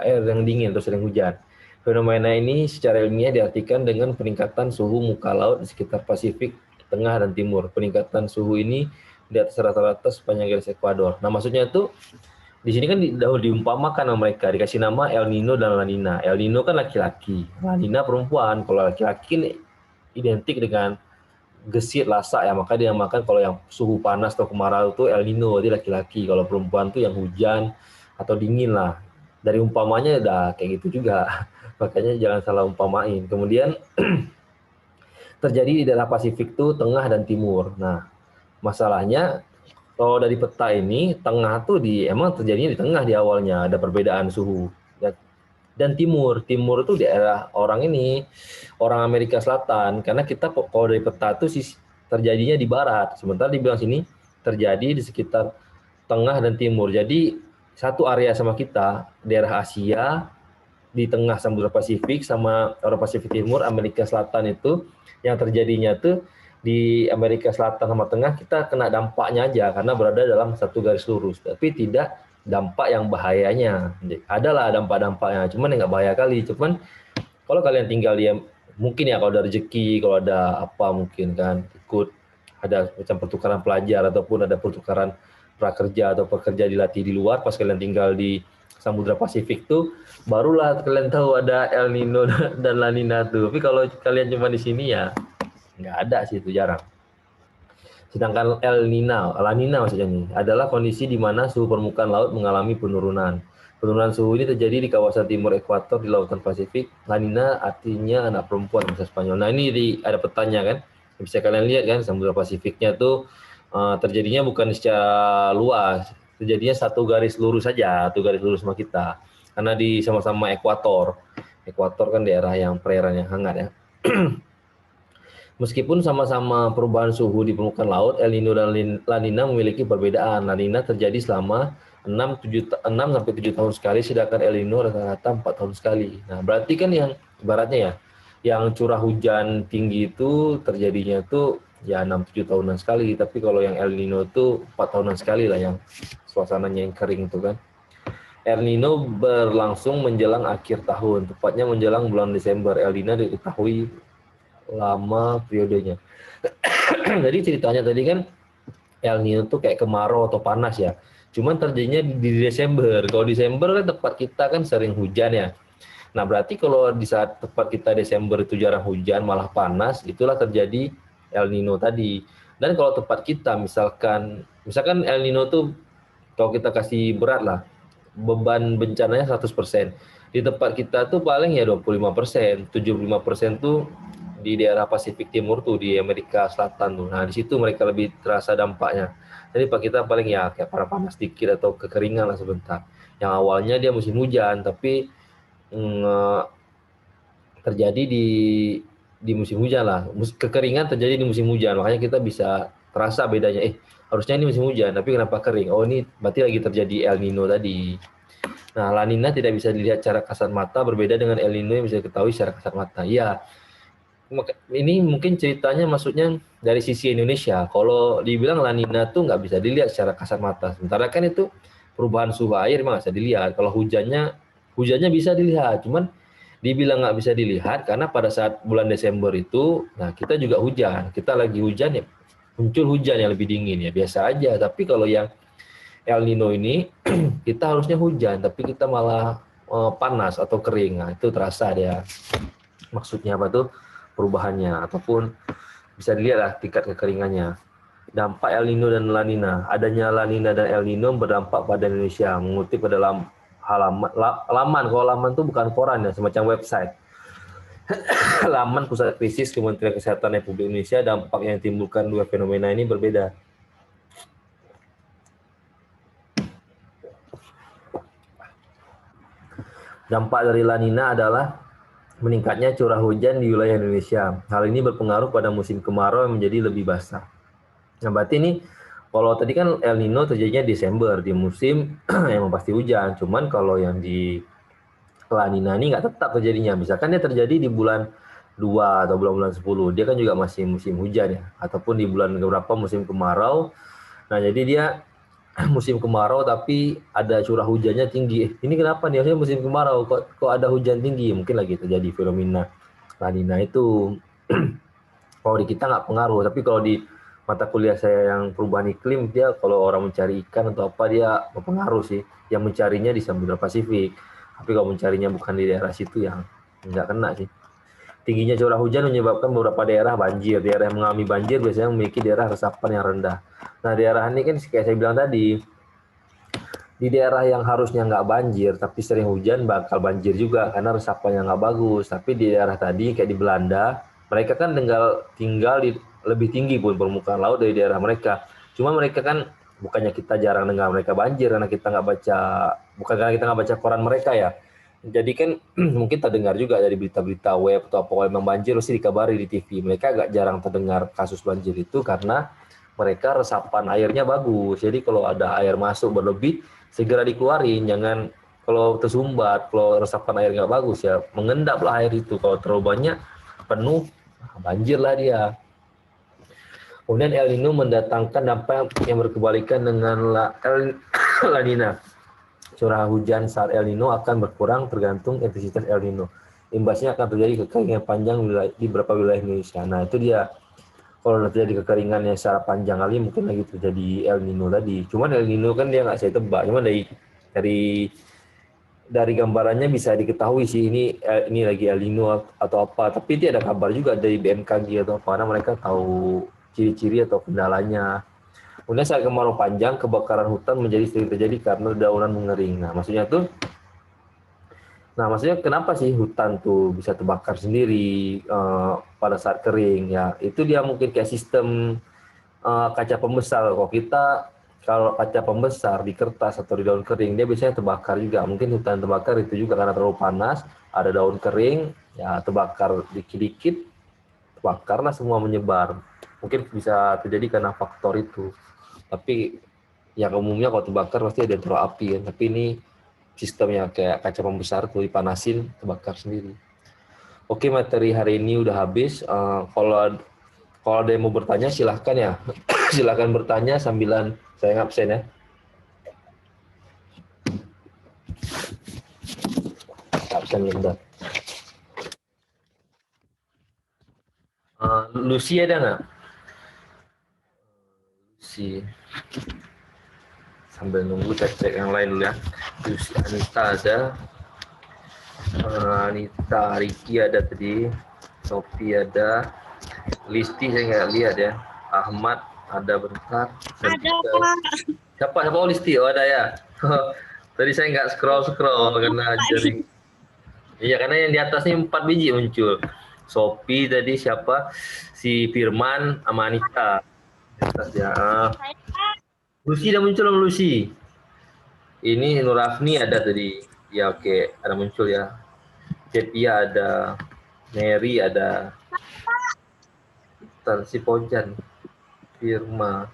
yang dingin atau sering hujan. Fenomena ini secara ilmiah diartikan dengan peningkatan suhu muka laut di sekitar Pasifik Tengah dan Timur. Peningkatan suhu ini di atas rata-rata sepanjang garis ekuador. Nah, maksudnya itu di sini kan diumpamakan sama mereka, dikasih nama El Nino dan La Nina. El Nino kan laki-laki, La Nina perempuan. Kalau laki-laki ini identik dengan gesit, lasak ya, maka dia makan kalau yang suhu panas atau kemarau itu El Nino, dia laki-laki. Kalau perempuan tuh yang hujan atau dingin lah. Dari umpamanya udah kayak gitu juga. Makanya jangan salah umpamain. Kemudian terjadi di daerah Pasifik tuh Tengah dan Timur. Nah, masalahnya kalau dari peta ini tengah tuh emang terjadinya di tengah di awalnya ada perbedaan suhu. Dan timur itu daerah orang Amerika Selatan, karena kita kalau dari peta tuh terjadinya di barat, sementara dibilang sini terjadi di sekitar tengah dan timur. Jadi satu area sama kita, daerah Asia di tengah Samudra Pasifik sama Eropa Pasifik Timur, Amerika Selatan itu yang terjadinya tuh di Amerika Selatan sama Tengah kita kena dampaknya aja karena berada dalam satu garis lurus, tapi tidak dampak yang bahayanya. Adalah dampak-dampaknya, cuman yang nggak bahaya kali. Cuman kalau kalian tinggal di mungkin ya kalau ada rezeki, kalau ada apa mungkin kan ikut ada macam pertukaran pelajar ataupun ada pertukaran prakerja atau pekerja dilatih di luar, pas kalian tinggal di Samudra Pasifik tuh, barulah kalian tahu ada El Nino dan La Nina tuh. Tapi kalau kalian cuma di sini ya nggak ada sih, itu jarang. Sedangkan El Nino, La Nina maksudnya nih, adalah kondisi di mana suhu permukaan laut mengalami penurunan. Penurunan suhu ini terjadi di kawasan timur ekuator di Lautan Pasifik. La Nina artinya anak perempuan bahasa Spanyol. Nah ini ada petanya kan, bisa kalian lihat kan, Samudra Pasifiknya tuh terjadinya bukan secara luas, terjadinya satu garis lurus saja, satu garis lurus sama kita. Karena di sama-sama ekuator. Ekuator kan daerah yang perairan yang hangat ya. Meskipun sama-sama perubahan suhu di permukaan laut, El Nino dan La Nina memiliki perbedaan. La Nina terjadi selama 6-7 tahun sekali, sedangkan El Nino rata-rata 4 tahun sekali. Nah, berarti kan yang ibaratnya ya, yang curah hujan tinggi itu terjadinya tuh ya 6-7 tahunan sekali, tapi kalau yang El Nino tuh 4 tahunan sekali lah, yang suasananya yang kering itu kan. El Nino berlangsung menjelang akhir tahun, tepatnya menjelang bulan Desember. El Nino diketahui lama periodenya. Jadi ceritanya tadi kan El Nino tuh kayak kemarau atau panas ya. Cuman terjadinya di Desember. Kalau Desember kan tempat kita kan sering hujan ya. Nah berarti kalau di saat tempat kita Desember itu jarang hujan, malah panas, itulah terjadi El Nino tadi. Dan kalau tempat kita misalkan El Nino tuh kalau kita kasih berat lah, beban bencananya 100%. Di tempat kita tuh paling ya 25%, 75% tuh di daerah Pasifik Timur tuh, di Amerika Selatan tuh. Nah, di situ mereka lebih terasa dampaknya. Jadi Pak kita paling ya kayak panas dikit atau kekeringan lah sebentar. Yang awalnya dia musim hujan, tapi terjadi di musim hujan lah. Kekeringan terjadi di musim hujan, makanya kita bisa terasa bedanya. Harusnya ini musim hujan, tapi kenapa kering? Oh, ini berarti lagi terjadi El Nino tadi. Nah, La Nina tidak bisa dilihat secara kasat mata, berbeda dengan El Nino yang bisa diketahui secara kasat mata. Iya. Ini mungkin ceritanya maksudnya dari sisi Indonesia. Kalau dibilang La Nina tuh nggak bisa dilihat secara kasat mata. Sementara kan itu perubahan suhu air memang nggak bisa dilihat. Kalau hujannya bisa dilihat. Cuman dibilang nggak bisa dilihat karena pada saat bulan Desember itu, nah kita juga hujan. Kita lagi hujan ya, muncul hujan yang lebih dingin ya, biasa aja. Tapi kalau yang El Nino ini kita harusnya hujan, tapi kita malah panas atau kering. Nah itu terasa dia. Maksudnya apa tuh? Perubahannya, ataupun bisa dilihat lah tingkat kekeringannya. Dampak El Nino dan La Nina. Adanya La Nina dan El Nino berdampak pada Indonesia. Mengutip pada laman, kalau laman itu bukan koran ya, semacam website. Laman Pusat Krisis Kementerian Kesehatan Republik Indonesia, dampak yang ditimbulkan dua fenomena ini berbeda. Dampak dari La Nina adalah meningkatnya curah hujan di wilayah Indonesia. Hal ini berpengaruh pada musim kemarau yang menjadi lebih basah. Nah, berarti ini kalau tadi kan El Nino terjadinya Desember, di musim yang pasti hujan. Cuman kalau yang di La Nina ini nggak tetap terjadinya. Misalkan dia terjadi di bulan 2 atau bulan-bulan 10, dia kan juga masih musim hujan ya. Ataupun di bulan berapa musim kemarau. Nah, jadi dia musim kemarau tapi ada curah hujannya tinggi. Ini kenapa nih? Harusnya musim kemarau kok ada hujan tinggi? Mungkin lagi terjadi fenomena La Nina itu. Kalau di kita nggak pengaruh, tapi kalau di mata kuliah saya yang perubahan iklim, dia kalau orang mencari ikan atau apa dia berpengaruh sih. Yang mencarinya di Samudra Pasifik. Tapi kalau mencarinya bukan di daerah situ yang nggak kena sih. Tingginya curah hujan menyebabkan beberapa daerah banjir. Daerah yang mengalami banjir biasanya memiliki daerah resapan yang rendah. Nah, daerah ini kan kayak saya bilang tadi, di daerah yang harusnya nggak banjir, tapi sering hujan bakal banjir juga karena resapannya nggak bagus. Tapi di daerah tadi kayak di Belanda, mereka kan tinggal di lebih tinggi pun permukaan laut dari daerah mereka. Cuma mereka kan bukannya kita jarang dengar mereka banjir karena kita nggak baca, bukan karena kita nggak baca koran mereka ya. Jadi kan mungkin terdengar juga dari berita-berita web atau apa, memang banjir mesti dikabari di TV. Mereka agak jarang terdengar kasus banjir itu karena mereka resapan airnya bagus. Jadi kalau ada air masuk berlebih, segera dikeluarin. Jangan kalau tersumbat, kalau resapan air nggak bagus ya, mengendaplah air itu. Kalau terlalu banyak, penuh, banjirlah dia. Kemudian El Nino mendatangkan dampak yang berkebalikan dengan La Nina. Curah hujan saat El Nino akan berkurang tergantung intensitas El Nino. Imbasnya akan terjadi kekeringan panjang di beberapa wilayah Indonesia. Nah itu dia. kalau terjadi kekeringan yang secara panjang kali mungkin lagi terjadi El Nino tadi. Cuman El Nino kan dia nggak saya tebak. Cuman dari gambarannya bisa diketahui sih ini lagi El Nino atau apa. Tapi tidak ada kabar juga dari BMKG atau apa. Karena mereka tahu ciri-ciri atau kendalanya. Kemudian saat kemarau panjang, kebakaran hutan menjadi sering terjadi karena dedaunan mengering. Maksudnya kenapa sih hutan tuh bisa terbakar sendiri pada saat kering ya? Itu dia mungkin kayak sistem kaca pembesar. Kalau kaca pembesar di kertas atau di daun kering, dia biasanya terbakar juga. Mungkin hutan terbakar itu juga karena terlalu panas, ada daun kering, ya terbakar dikit-dikit, terbakarlah semua menyebar. Mungkin bisa terjadi karena faktor itu. Tapi yang umumnya kalau terbakar pasti ada yang terlalu api kan. Tapi ini sistemnya kayak kaca pembesar tuh dipanasin, terbakar sendiri. Oke, materi hari ini udah habis. Kalau ada yang mau bertanya silahkan ya. Silahkan bertanya sambilan saya ngabsen ya. Absen bentar. Lucy ada nggak? Lucy. Sambil nunggu cek yang lain dulu ya. Lucy, Anita ada. Anita, Ricky ada tadi. Sophie ada. Listi saya nggak lihat ya. Ahmad ada bentar. Ada, Pak. Siapa Listi? Oh ada ya. Tadi saya nggak scroll karena jaring. Iya karena yang di atas ini 4 biji muncul. Sophie tadi siapa? Si Firman sama Anita. Di atas ya. Lucy udah muncul belum Lucy? Ini Nurafni ada tadi. Ya oke, ada muncul ya. Cepia ada. Mary ada. Si Pojan. Firma.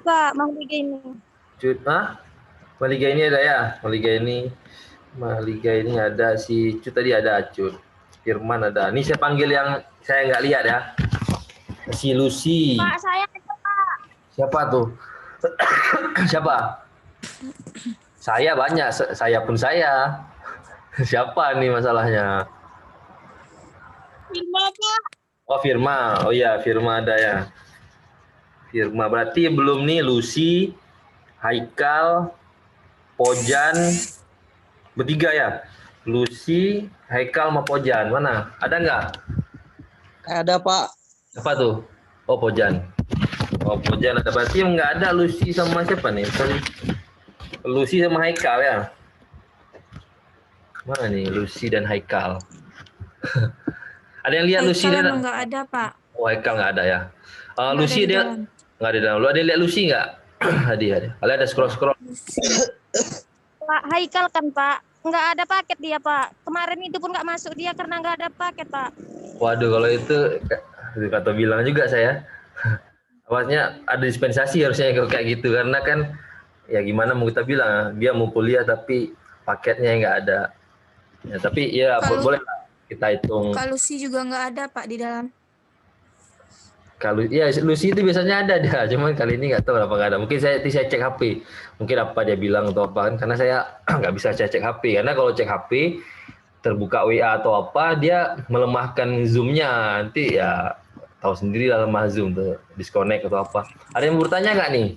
Pak, mau begini. Maliga ini ada ya? Maliga ini ada si Cut tadi ada Cut. Firman ada. Ini saya panggil yang saya nggak lihat ya. Si Lucy. Pak, saya ada, Pak. Siapa tuh? Siapa? Saya banyak. Saya pun saya. Siapa nih masalahnya? Firma, Pak. Oh Firma. Oh iya Firma ada ya. Firma berarti belum nih Lucy, Haikal, Pojan, bertiga ya? Lucy, Haikal, sama Pojan. Mana? Ada nggak? Ada, Pak. Apa tuh? Oh, Pojan. Oh, Pojan ada. Berarti nggak ada Lucy sama siapa nih? Lucy sama Haikal ya? Mana nih Lucy dan Haikal? Ada yang lihat Lucy Haikal dan... emang nggak ada, Pak. Oh, Haikal nggak ada ya? Nggak Lucy ada di dia... dalam. Nggak ada dalam. Lu ada yang lihat Lucy nggak? Ada. Kalian ada scroll. Pak, Haikal kan, Pak. Nggak ada paket dia, Pak. Kemarin itu pun nggak masuk dia karena nggak ada paket, Pak. Waduh, kalau itu kata bilang juga saya. Maksudnya ada dispensasi harusnya kayak gitu karena kan ya gimana mau kita bilang dia mau kuliah tapi paketnya nggak ada. Ya, tapi ya boleh lah kita hitung. Kak Lucy juga nggak ada, Pak, di dalam. Kalau ya Lucy itu biasanya ada dia, cuman kali ini nggak tahu apa nggak ada. Mungkin saya cek HP, mungkin apa dia bilang atau apa kan? Karena saya nggak bisa cek HP karena kalau cek HP terbuka WA atau apa dia melemahkan zoom-nya nanti ya tahu sendiri lah lemah zoom tuh disconnect atau apa. Ada yang bertanya nggak nih?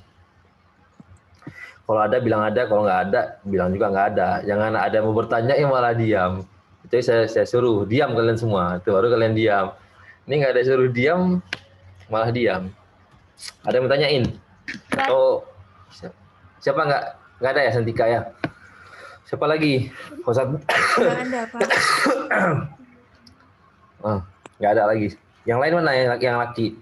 Kalau ada bilang ada, kalau nggak ada bilang juga nggak ada. Jangan ada yang mau bertanya malah diam. Itu saya suruh diam kalian semua. Itu baru kalian diam. Ini nggak ada suruh diam malah diam. Ada yang bertanyain? Oh siapa nggak ada ya Santika ya? Siapa lagi? Nggak ada, Pak. Nggak ada lagi. Yang lain mana yang laki?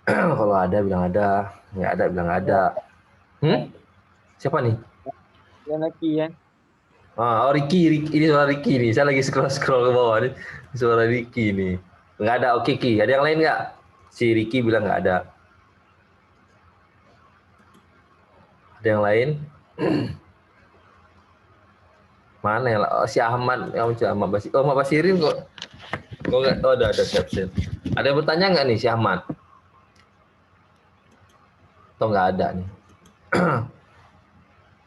Kalau ada bilang ada, nggak ada bilang nggak ada. Siapa nih? Yang laki ya. Oh Ricky, ini suara Ricky nih. Saya lagi scroll ke bawah nih. Suara Ricky nih. Nggak ada. Oke Ki. Ada yang lain nggak? Si Ricky bilang nggak ada. Ada yang lain? Mana ya? Oh, si Ahmad, Ahmad Basirin kok. Oh, ada caption. Ada yang bertanya nggak nih si Ahmad? Atau nggak ada nih?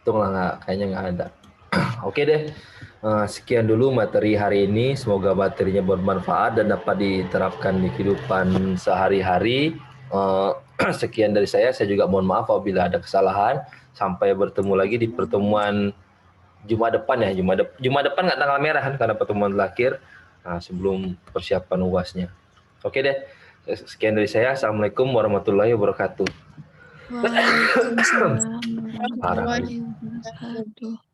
Tunggulah kayaknya nggak ada. Oke deh. Sekian dulu materi hari ini. Semoga materinya bermanfaat dan dapat diterapkan di kehidupan sehari-hari. Sekian dari saya. Saya juga mohon maaf apabila ada kesalahan. Sampai bertemu lagi di pertemuan Jumat depan ya. Jumat depan nggak tanggal merah kan karena pertemuan terakhir sebelum persiapan UASnya. Oke deh. Sekian dari saya. Assalamualaikum warahmatullahi wabarakatuh. Waalaikumsalam Parah. warahmatullahi wabarakatuh.